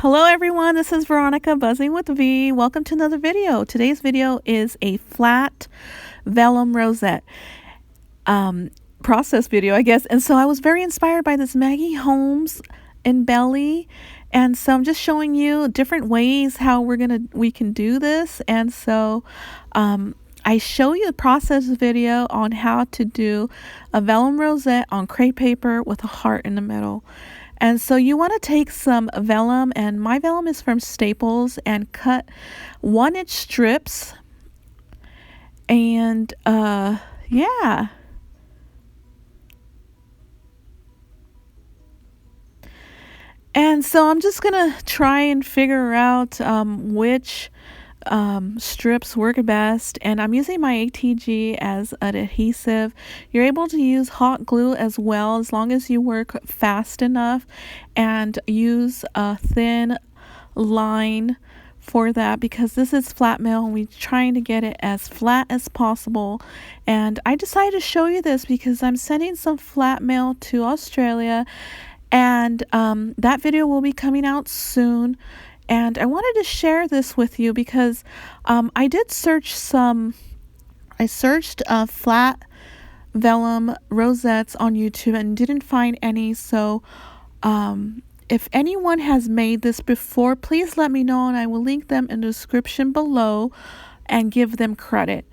Hello everyone, this is Veronica Buzzing with V. Welcome to another video. Today's video is a flat vellum rosette process video, I guess. And so I was very inspired by this Maggie Holmes embelly. And so I'm just showing you different ways how we can do this. And so I show you the process video on how to do a vellum rosette on crepe paper with a heart in the middle. And so you want to take some vellum, and my vellum is from Staples, and cut 1-inch strips. And yeah. And so I'm just gonna try and figure out which strips work best, and I'm using my ATG as an adhesive. You're able to use hot glue as well, as long as you work fast enough and use a thin line for that, because this is flat mail and we're trying to get it as flat as possible. And I decided to show you this because I'm sending some flat mail to Australia, and that video will be coming out soon. And I wanted to share this with you because I did search I searched flat vellum rosettes on YouTube and didn't find any. So if anyone has made this before, please let me know, and I will link them in the description below and give them credit.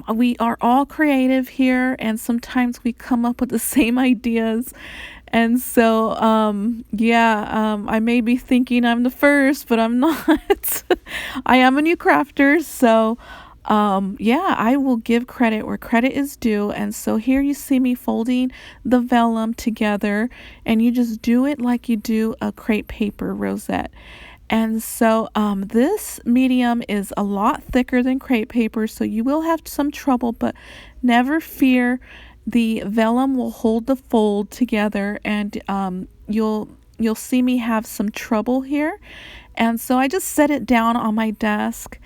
We are all creative here, and sometimes we come up with the same ideas. And so, I may be thinking I'm the first, but I'm not. I am a new crafter. So, I will give credit where credit is due. And so here you see me folding the vellum together, and you just do it like you do a crepe paper rosette. And so this medium is a lot thicker than crepe paper, so you will have some trouble, but never fear. The vellum will hold the fold together, and you'll see me have some trouble here. And so I just set it down on my desk,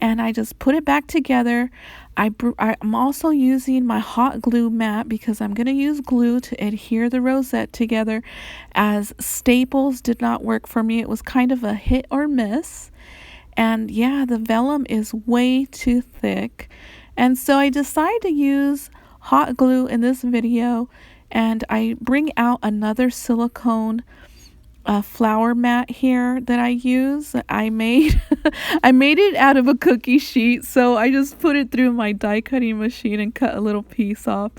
and I just put it back together. I'm also using my hot glue mat because I'm going to use glue to adhere the rosette together, as Staples did not work for me. It was kind of a hit or miss. And yeah, the vellum is way too thick. And so I decided to use hot glue in this video, and I bring out another silicone flower mat here that I use. I made I made it out of a cookie sheet, so I just put it through my die cutting machine and cut a little piece off,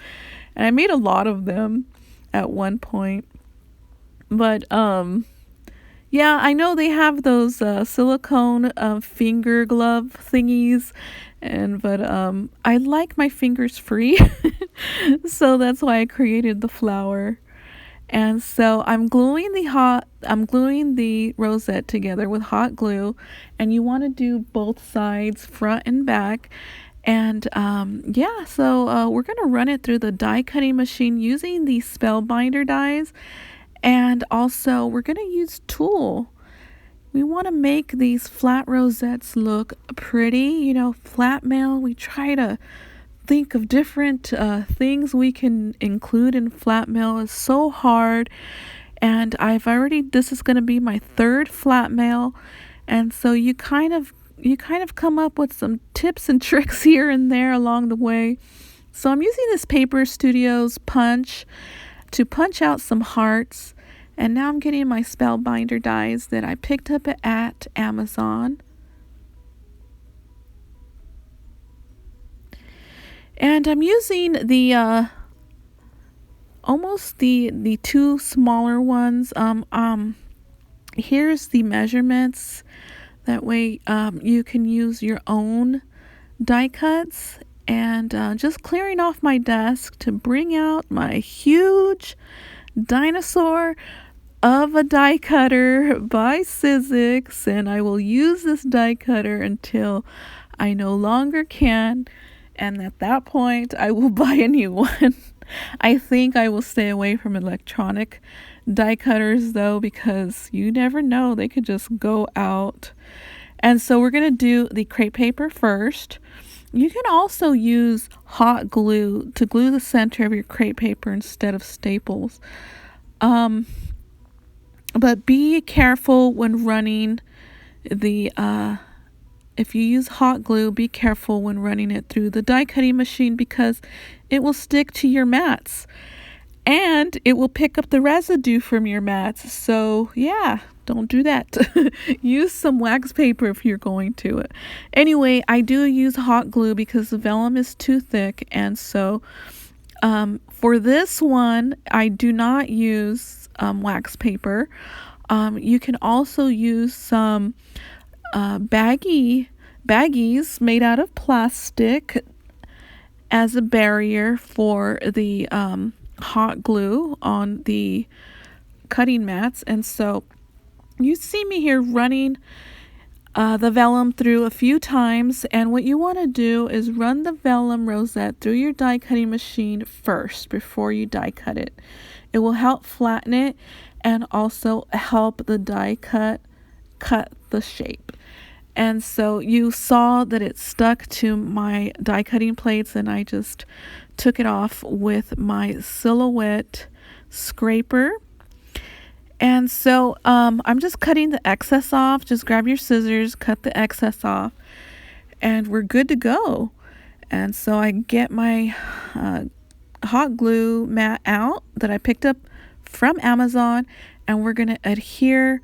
and I made a lot of them at one point. But yeah, I know they have those silicone finger glove thingies, but I like my fingers free. So that's why I created the flower. And so I'm gluing the rosette together with hot glue, and you want to do both sides, front and back. And so we're going to run it through the die cutting machine using the spellbinder dies, and also we're going to use tulle. We want to make these flat rosettes look pretty. Flat mail, we try to think of different things we can include in flat mail. Is so hard, and this is going to be my third flat mail, and so you kind of come up with some tips and tricks here and there along the way. So I'm using this Paper Studios punch to punch out some hearts, and now I'm getting my spellbinder dies that I picked up at Amazon. And I'm using the almost the two smaller ones. Here's the measurements. That way you can use your own die cuts. And just clearing off my desk to bring out my huge dinosaur of a die cutter by Sizzix. And I will use this die cutter until I no longer can. And at that point, I will buy a new one. I think I will stay away from electronic die cutters, though, because you never know. They could just go out. And so we're going to do the crepe paper first. You can also use hot glue to glue the center of your crepe paper instead of Staples. But be careful when running the if you use hot glue, be careful when running it through the die cutting machine because it will stick to your mats and it will pick up the residue from your mats. So yeah, don't do that. Use some wax paper if you're going to. Anyway, I do use hot glue because the vellum is too thick, and so for this one, I do not use wax paper. You can also use some baggies made out of plastic as a barrier for the hot glue on the cutting mats. And so you see me here running the vellum through a few times, and what you want to do is run the vellum rosette through your die cutting machine first before you die cut it. It will help flatten it and also help the die cut the shape. And so you saw that it stuck to my die cutting plates, and I just took it off with my silhouette scraper. And so I'm just cutting the excess off. Just grab your scissors, cut the excess off, and we're good to go. And so I get my hot glue mat out that I picked up from Amazon, and we're going to adhere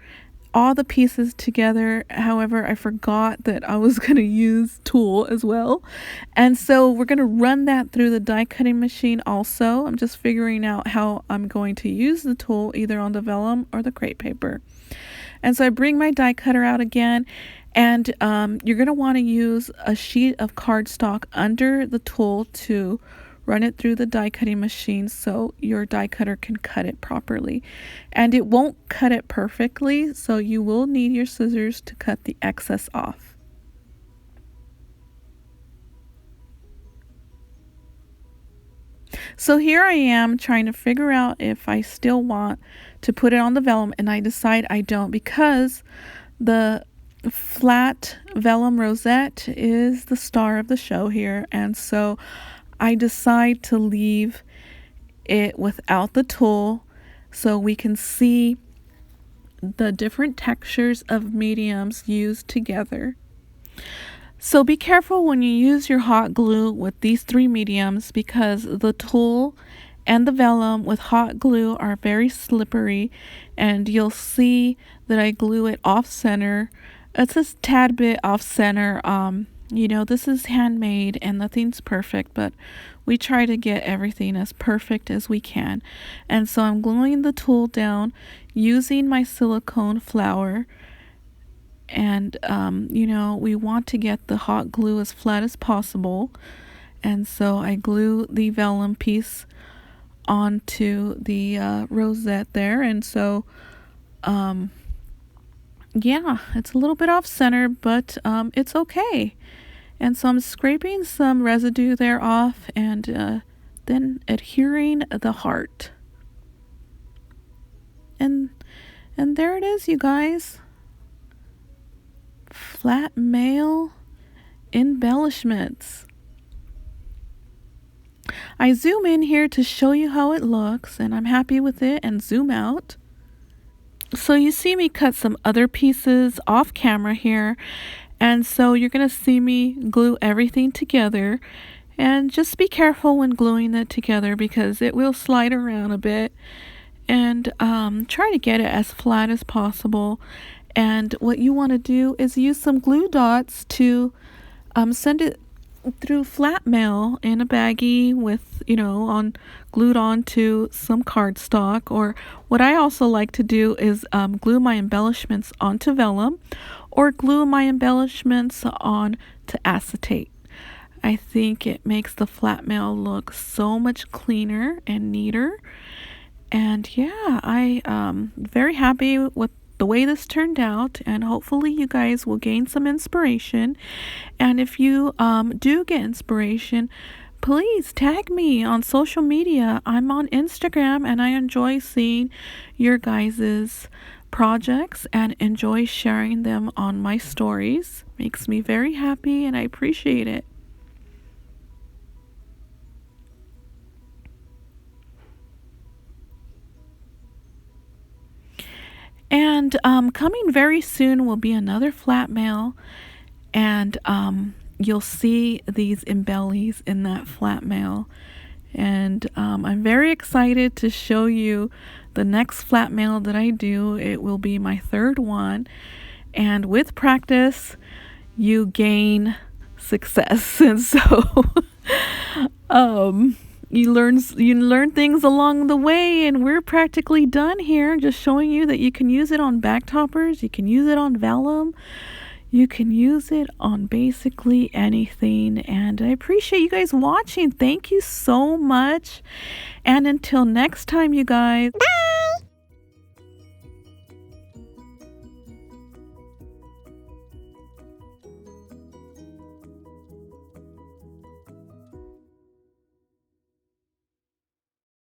all the pieces together. However, I forgot that I was going to use tulle as well. And so we're going to run that through the die cutting machine also. I'm just figuring out how I'm going to use the tulle, either on the vellum or the crepe paper. And so I bring my die cutter out again, and you're going to want to use a sheet of cardstock under the tulle to run it through the die cutting machine so your die cutter can cut it properly. And it won't cut it perfectly, so you will need your scissors to cut the excess off. So here I am trying to figure out if I still want to put it on the vellum, and I decide I don't because the flat vellum rosette is the star of the show here, and so I decide to leave it without the tulle so we can see the different textures of mediums used together. So be careful when you use your hot glue with these three mediums because the tulle and the vellum with hot glue are very slippery, and you'll see that I glue it off center. It's a tad bit off center. This is handmade and nothing's perfect, but we try to get everything as perfect as we can. And so I'm gluing the tulle down using my silicone flour. And, we want to get the hot glue as flat as possible. And so I glue the vellum piece onto the rosette there. And so, it's a little bit off center, but it's okay. And so I'm scraping some residue there off and then adhering the heart. And there it is, you guys. Flat mail embellishments. I zoom in here to show you how it looks, and I'm happy with it, and zoom out. So you see me cut some other pieces off camera here, and so you're going to see me glue everything together, and just be careful when gluing it together because it will slide around a bit, and try to get it as flat as possible. And what you want to do is use some glue dots to send it through flat mail in a baggie with, glued onto some cardstock. Or what I also like to do is glue my embellishments onto vellum or glue my embellishments on to acetate. I think it makes the flat mail look so much cleaner and neater. And yeah, I'm very happy with the way this turned out, and hopefully you guys will gain some inspiration. And if you do get inspiration, please tag me on social media. I'm on Instagram, and I enjoy seeing your guys's projects and enjoy sharing them on my stories. Makes me very happy, and I appreciate it. And coming very soon will be another flat mail, and you'll see these embellies in that flat mail. And I'm very excited to show you the next flat mail that I do. It will be my third one, and with practice you gain success. And so you learn things along the way, and we're practically done here, just showing you that you can use it on back toppers, you can use it on vellum, you can use it on basically anything. And I appreciate you guys watching. Thank you so much, and until next time, you guys. Bye.